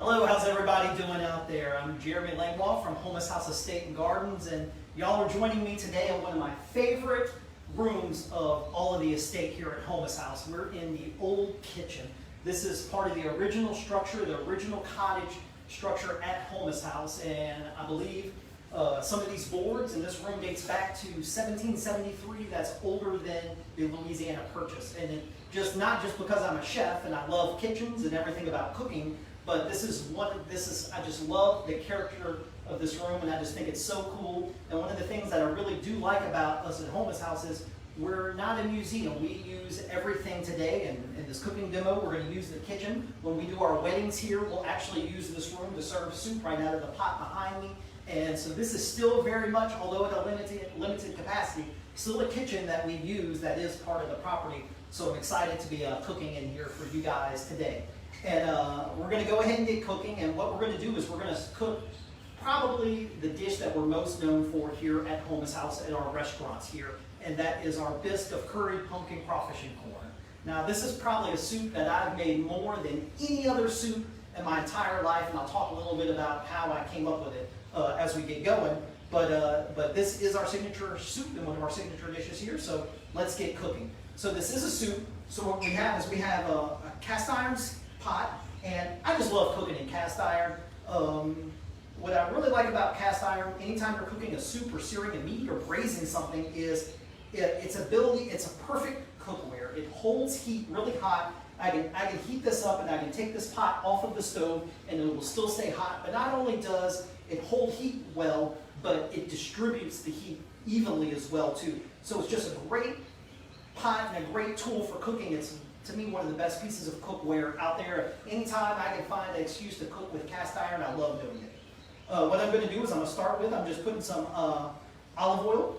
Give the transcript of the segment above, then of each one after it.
Hello, how's everybody doing out there? I'm Jeremy Langlois from Homus House Estate and Gardens, and y'all are joining me today in one of my favorite rooms of all of the estate here at Homus House. We're in the old kitchen. This is part of the original structure, the original cottage structure at Homus House, and I believe some of these boards in this room dates back to 1773. That's older than the Louisiana Purchase, and not just because I'm a chef and I love kitchens and everything about cooking, but I just love the character of this room, and I just think it's so cool. And one of the things that I really do like about us at Homus House is we're not a museum. We use everything today, and in this cooking demo, we're going to use the kitchen. When we do our weddings here, we'll actually use this room to serve soup right out of the pot behind me. And so this is still very much, although at a limited capacity, still a kitchen that we use that is part of the property. So I'm excited to be cooking in here for you guys today. And we're going to go ahead and get cooking, and what we're going to do is we're going to cook probably the dish that we're most known for here at Homus House at our restaurants here, and that is our bisque of curried pumpkin, crawfish, and corn. Now this is probably a soup that I've made more than any other soup in my entire life, and I'll talk a little bit about how I came up with it as we get going. But this is our signature soup and one of our signature dishes here, so let's get cooking. So this is a soup. So what we have is we have a cast iron pot, and I just love cooking in cast iron. What I really like about cast iron, anytime you're cooking a soup or searing a meat or braising something, is its ability. It's a perfect cookware. It holds heat really hot. I can heat this up, and I can take this pot off of the stove, and it will still stay hot. But not only does it hold heat well, but it distributes the heat evenly as well too. So it's just a great pot and a great tool for cooking. It's, to me, one of the best pieces of cookware out there. Anytime I can find an excuse to cook with cast iron, I love doing it. What I'm going to do is I'm just putting some olive oil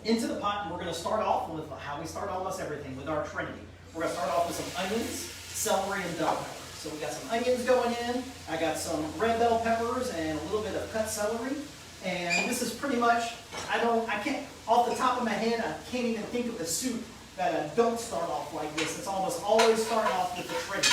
into the pot, and we're going to start off with how we start almost everything, with our trinity. We're going to start off with some onions, celery, and bell pepper. So we got some onions going in, I got some red bell peppers and a little bit of cut celery. And this is pretty much, I can't, off the top of my head, I can't even think of a soup that I don't start off like this. It's almost always starting off with the trinity.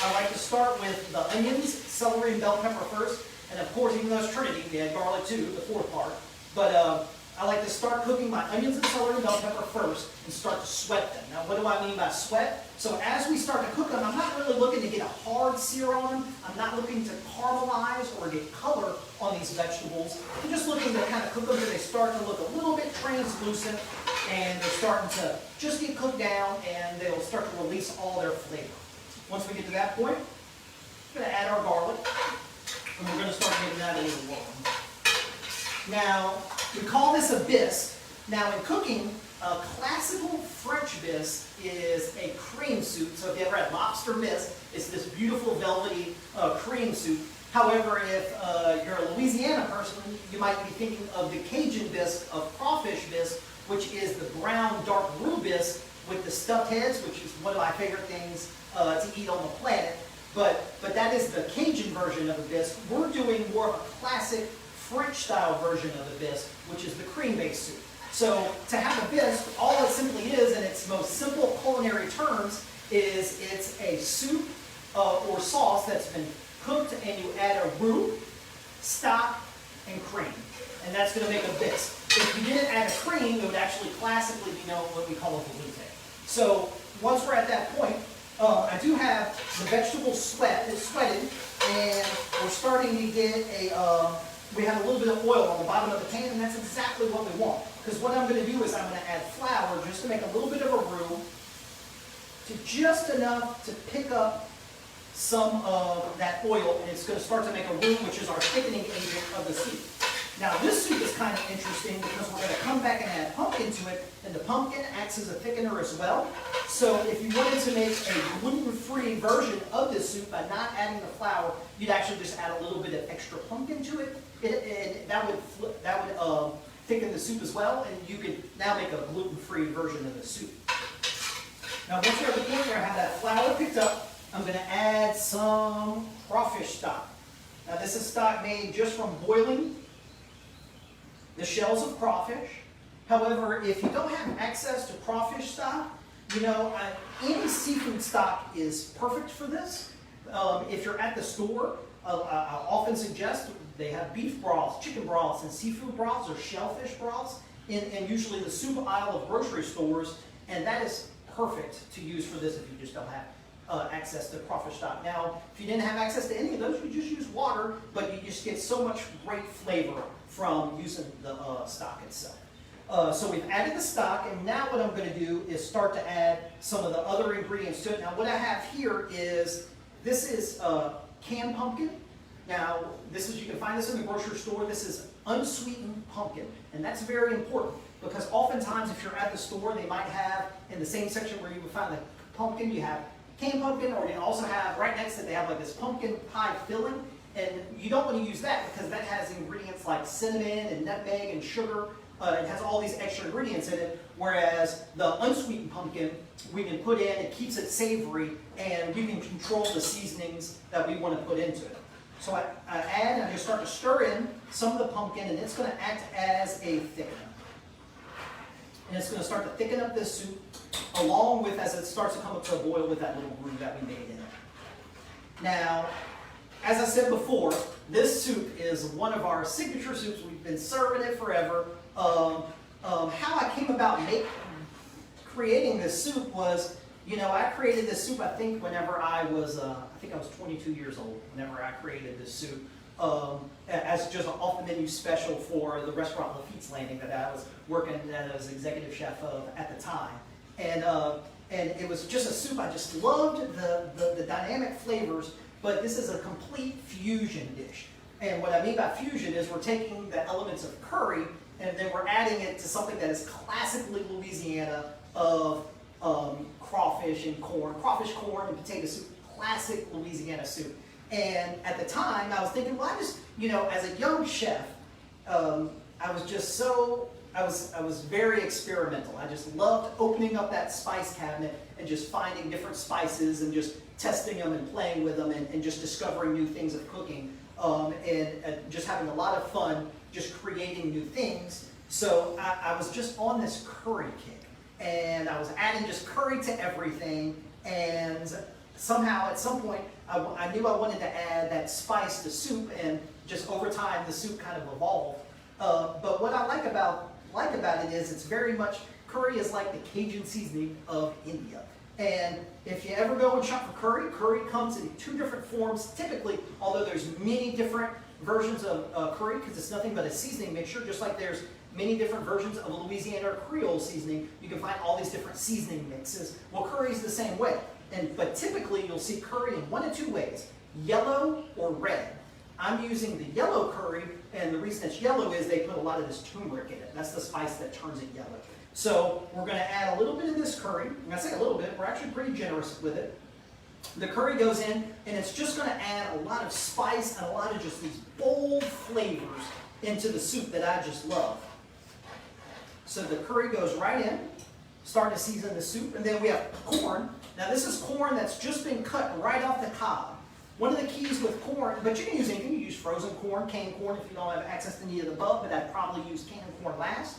I like to start with the onions, celery, and bell pepper first. And of course, even though it's trinity, we add garlic too, the fourth part. But I like to start cooking my onions and celery and bell pepper first and start to sweat them. Now, what do I mean by sweat? So as we start to cook them, I'm not really looking to get a hard sear on them. I'm not looking to caramelize or get color on these vegetables. I'm just looking to kind of cook them so they start to look a little bit translucent, and they're starting to just get cooked down, and they'll start to release all their flavor. Once we get to that point, we're going to add our garlic, and we're going to start making that a little warm. Now, we call this a bisque. Now, in cooking, a classical French bisque is a cream soup. So if you ever had lobster bisque, it's this beautiful velvety cream soup. However, if you're a Louisiana person, you might be thinking of the Cajun bisque, of crawfish bisque, which is the brown dark roux bisque with the stuffed heads, which is one of my favorite things to eat on the planet. But that is the Cajun version of a bisque. We're doing more of a classic French-style version of the bisque, which is the cream-based soup. So to have a bisque, all it simply is, in its most simple culinary terms, is it's a soup or sauce that's been cooked, and you add a roux, stock, and cream. And that's going to make a bisque. If you didn't add a cream, it would actually classically be known what we call a velouté. So once we're at that point, I do have the vegetables sweated, and we're starting to get we have a little bit of oil on the bottom of the pan, and that's exactly what we want. Because what I'm going to do is I'm going to add flour just to make a little bit of a roux, to just enough to pick up some of that oil, and it's going to start to make a roux, which is our thickening agent of the soup. Now this soup is kind of interesting because we're going to come back and add pumpkin to it, and the pumpkin acts as a thickener as well. So if you wanted to make a gluten-free version of this soup by not adding the flour, you'd actually just add a little bit of extra pumpkin to it, and that would thicken the soup as well, and you could now make a gluten-free version of the soup. Now once we're at the point where I have that flour picked up, I'm going to add some crawfish stock. Now this is stock made just from boiling the shells of crawfish. However, if you don't have access to crawfish stock, any seafood stock is perfect for this. if you're at the store, I often suggest they have beef broths, chicken broths, and seafood broths or shellfish broths in usually the soup aisle of grocery stores, and that is perfect to use for this if you just don't have access to crawfish stock. Now, if you didn't have access to any of those, you just use water, but you just get so much great flavor from using the stock itself. So we've added the stock, and now what I'm going to do is start to add some of the other ingredients to it. Now what I have here is, this is canned pumpkin. Now you can find this in the grocery store. This is unsweetened pumpkin, and that's very important because oftentimes if you're at the store, they might have in the same section where you would find the pumpkin, you have canned pumpkin, or you also have right next to it, they have like this pumpkin pie filling, and you don't want to use that because that has ingredients like cinnamon and nutmeg and sugar. It has all these extra ingredients in it, whereas the unsweetened pumpkin we can put in, it keeps it savory, and we can control the seasonings that we want to put into it. So I add, and I just start to stir in some of the pumpkin, and it's going to act as a thickener. And it's going to start to thicken up this soup, along with, as it starts to come up to a boil, with that little roux that we made in it. Now, as I said before, this soup is one of our signature soups. We've been serving it forever. How I came about creating this soup was, I created this soup, I think, whenever I was 22 years old, whenever I created this soup, as just an off-the-menu special for the restaurant Lafitte's Landing that I was working as executive chef of at the time. And it was just a soup. I just loved the dynamic flavors, but this is a complete fusion dish. And what I mean by fusion is we're taking the elements of curry and then we're adding it to something that is classically Louisiana of crawfish, corn, and potato soup, classic Louisiana soup. And at the time, I was thinking, well, as a young chef, I was very experimental. I just loved opening up that spice cabinet and just finding different spices and just testing them and playing with them and just discovering new things of cooking and just having a lot of fun just creating new things. So I was just on this curry kick, and I was adding just curry to everything, and somehow at some point I knew I wanted to add that spice to soup, and just over time the soup kind of evolved. But what I like about it is it's very much, curry is like the Cajun seasoning of India. And if you ever go and shop for curry comes in two different forms typically, although there's many different versions of curry because it's nothing but a seasoning mixture, just like there's many different versions of a Louisiana or Creole seasoning. You can find all these different seasoning mixes. Well, curry is the same way. But typically you'll see curry in one of two ways, yellow or red. I'm using the yellow curry, and the reason it's yellow is they put a lot of this turmeric in it. That's the spice that turns it yellow. So we're going to add a little bit of this curry. When I say a little bit, we're actually pretty generous with it. The curry goes in, and it's just going to add a lot of spice and a lot of just these bold flavors into the soup that I just love. So the curry goes right in, starting to season the soup, and then we have corn. Now this is corn that's just been cut right off the cob. One of the keys with corn, but you can use anything. You use frozen corn, canned corn if you don't have access to any of the above, but I'd probably use canned corn last.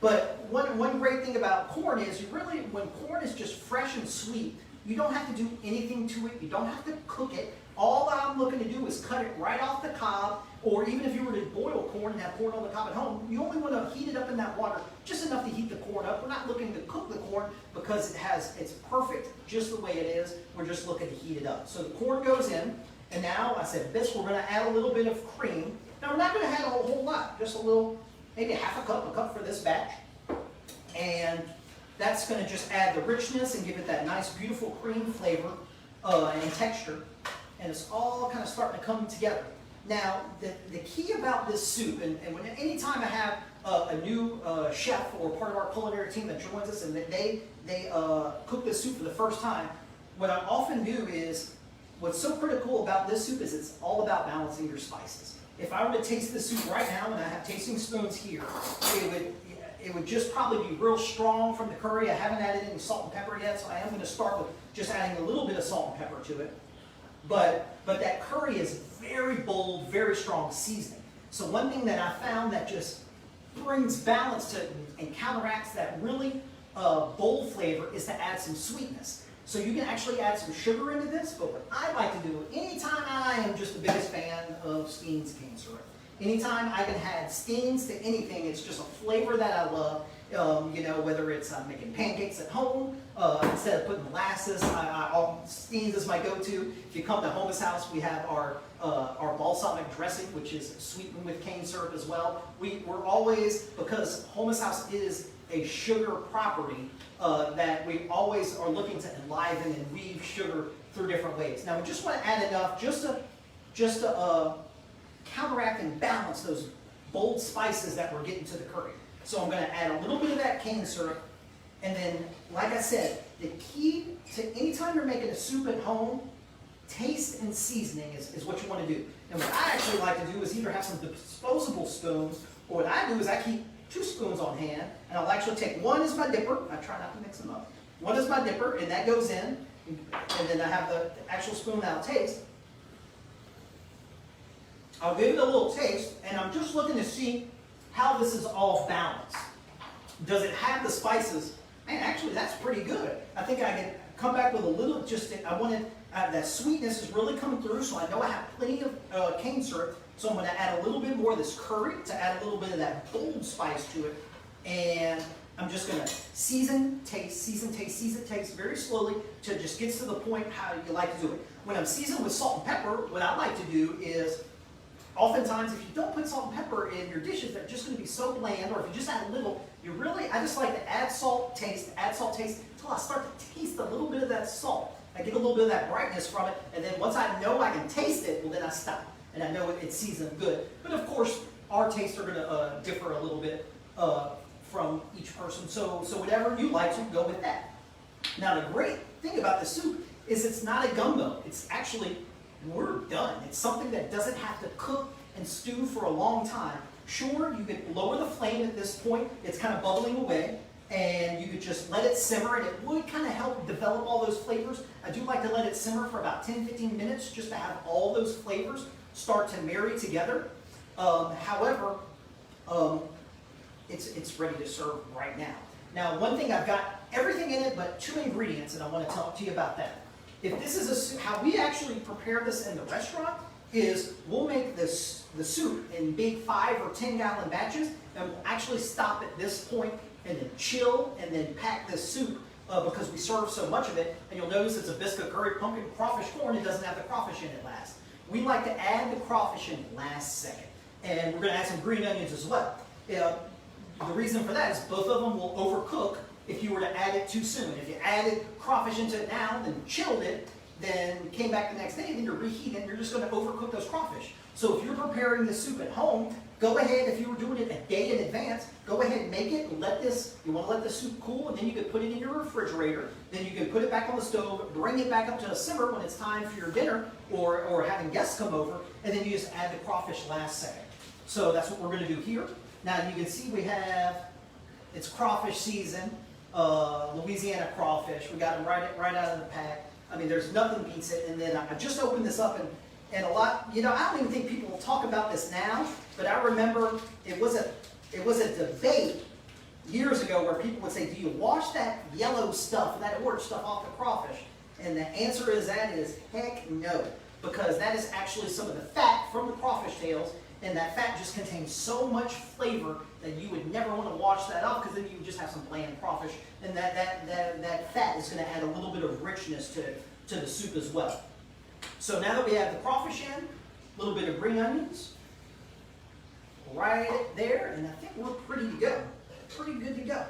But one great thing about corn is when corn is just fresh and sweet, you don't have to do anything to it. You don't have to cook it. All I'm looking to do is cut it right off the cob, or even if you were to boil corn and have corn on the cob at home, you only want to heat it up in that water, just enough to heat the corn up. We're not looking to cook the corn because it's perfect just the way it is. We're just looking to heat it up. So the corn goes in, and now I said this, we're going to add a little bit of cream. Now we're not going to add a whole lot, just a little, maybe half a cup for this batch. And that's going to just add the richness and give it that nice, beautiful cream flavor and texture. And it's all kind of starting to come together. Now, the key about this soup, and anytime I have a new chef or part of our culinary team that joins us and they cook this soup for the first time, what I often do is, what's so critical about this soup is it's all about balancing your spices. If I were to taste this soup right now, and I have tasting spoons here, it would just probably be real strong from the curry. I haven't added any salt and pepper yet, so I am going to start with just adding a little bit of salt and pepper to it. But that curry is very bold, very strong seasoning. So one thing that I found that just brings balance to it and counteracts that really bold flavor is to add some sweetness. So you can actually add some sugar into this, but what I like to do, anytime I am just the biggest fan of Steen's cane syrup. Anytime I can add Steen's to anything, it's just a flavor that I love. You know, whether it's making pancakes at home, instead of putting molasses, Steen's is my go-to. If you come to Homus House, we have our balsamic dressing, which is sweetened with cane syrup as well. We're always, because Homus House is a sugar property, that we always are looking to enliven and weave sugar through different ways. Now we just want to add enough just to counteract and balance those bold spices that we're getting to the curry. So I'm going to add a little bit of that cane syrup, and then, like I said, the key to anytime you're making a soup at home, taste and seasoning is what you want to do. And what I actually like to do is either have some disposable spoons, or what I do is I keep 2 spoons on hand, and I'll actually take one as my dipper. I try not to mix them up. One is my dipper, and that goes in, and then I have the actual spoon that I'll taste. I'll give it a little taste, and I'm just looking to see how this is all balanced. Does it have the spices? Man, actually, that's pretty good. I think I can come back with a little, I wanted, that sweetness is really coming through, so I know I have plenty of cane syrup, so I'm going to add a little bit more of this curry to add a little bit of that bold spice to it, and I'm just going to season, taste very slowly till it just gets to the point how you like to do it. When I'm seasoned with salt and pepper, what I like to do is, oftentimes, if you don't put salt and pepper in your dishes, they're just going to be so bland, or if you just add a little, I just like to add salt, taste, until I start to taste a little bit of that salt. I get a little bit of that brightness from it, and then once I know I can taste it, well then I stop, and I know it's seasoned good. But of course, our tastes are going to differ a little bit from each person, so whatever you like, you go with that. Now the great thing about the soup is it's not a gumbo. It's actually, we're done. It's something that doesn't have to cook and stew for a long time. Sure, you could lower the flame at this point. It's kind of bubbling away, and you could just let it simmer, and it would kind of help develop all those flavors. I do like to let it simmer for about 10-15 minutes just to have all those flavors start to marry together. However, it's ready to serve right now. Now, one thing, I've got everything in it but 2 ingredients, and I want to talk to you about that. If this is how we actually prepare this in the restaurant, is we'll make the soup in big 5 or 10 gallon batches, and we'll actually stop at this point and then chill and then pack this soup because we serve so much of it. And you'll notice it's a biscuit curry pumpkin crawfish corn. It doesn't have the crawfish in it last. We like to add the crawfish in last second, and we're going to add some green onions as well. The reason for that is both of them will overcook if you were to add it too soon. If you added crawfish into it now, then chilled it, then came back the next day, then you're reheating it, you're just going to overcook those crawfish. So if you're preparing the soup at home, go ahead, if you were doing it a day in advance, go ahead and make it, you want to let the soup cool, and then you can put it in your refrigerator, then you can put it back on the stove, bring it back up to a simmer when it's time for your dinner, or having guests come over, and then you just add the crawfish last second. So that's what we're going to do here. Now you can see we have, it's crawfish season, Louisiana crawfish. We got them right out of the pack. I mean, there's nothing beats it. And then I just opened this up, and a lot, I don't even think people will talk about this now, but I remember it was a debate years ago where people would say, do you wash that yellow stuff, that orange stuff off the crawfish? And the answer is heck no, because that is actually some of the fat from the crawfish tails, and that fat just contains so much flavor that you would never want to wash that off, because then you would just have some bland crawfish, and that fat is going to add a little bit of richness to the soup as well. So now that we have the crawfish in, a little bit of green onions, right there, and I think we're pretty to go. Pretty good to go.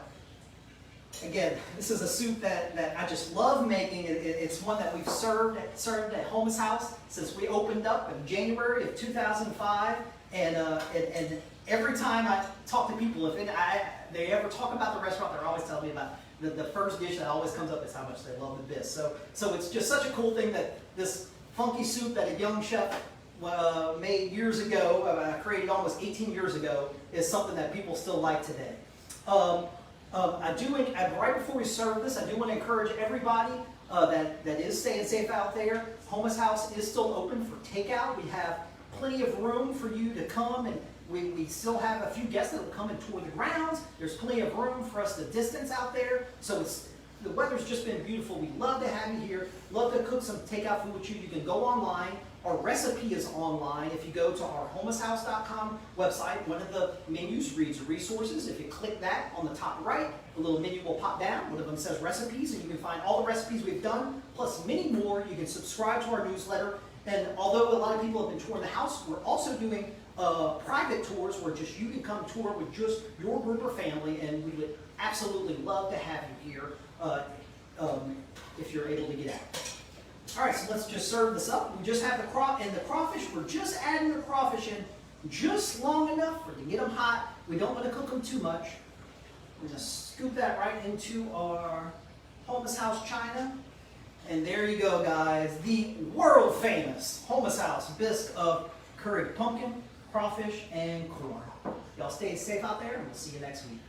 Again, this is a soup that I just love making. It's one that we've served at Homus House since we opened up in January of 2005. And every time I talk to people, if they ever talk about the restaurant, they're always telling me about the first dish that always comes up is how much they love the bis. So it's just such a cool thing that this funky soup that a young chef made years ago, created almost 18 years ago, is something that people still like today. Right before we serve this, I do want to encourage everybody that is staying safe out there. Homus House is still open for takeout. We have plenty of room for you to come, and we still have a few guests that will come and tour the grounds. There's plenty of room for us to distance out there. So the weather's just been beautiful. We love to have you here. Love to cook some takeout food with you. You can go online. Our recipe is online. If you go to our homoshouse.com website, one of the menus reads resources. If you click that on the top right, a little menu will pop down. One of them says recipes, and you can find all the recipes we've done, plus many more. You can subscribe to our newsletter. And although a lot of people have been touring the house, we're also doing private tours where just you can come tour with just your group or family, and we would absolutely love to have you here if you're able to get out. All right, so let's just serve this up. We just have the crawfish. We're just adding the crawfish in just long enough to get them hot. We don't want to cook them too much. We're going to scoop that right into our Homus House china. And there you go, guys. The world famous Homus House bisque of curried pumpkin, crawfish, and corn. Y'all stay safe out there, and we'll see you next week.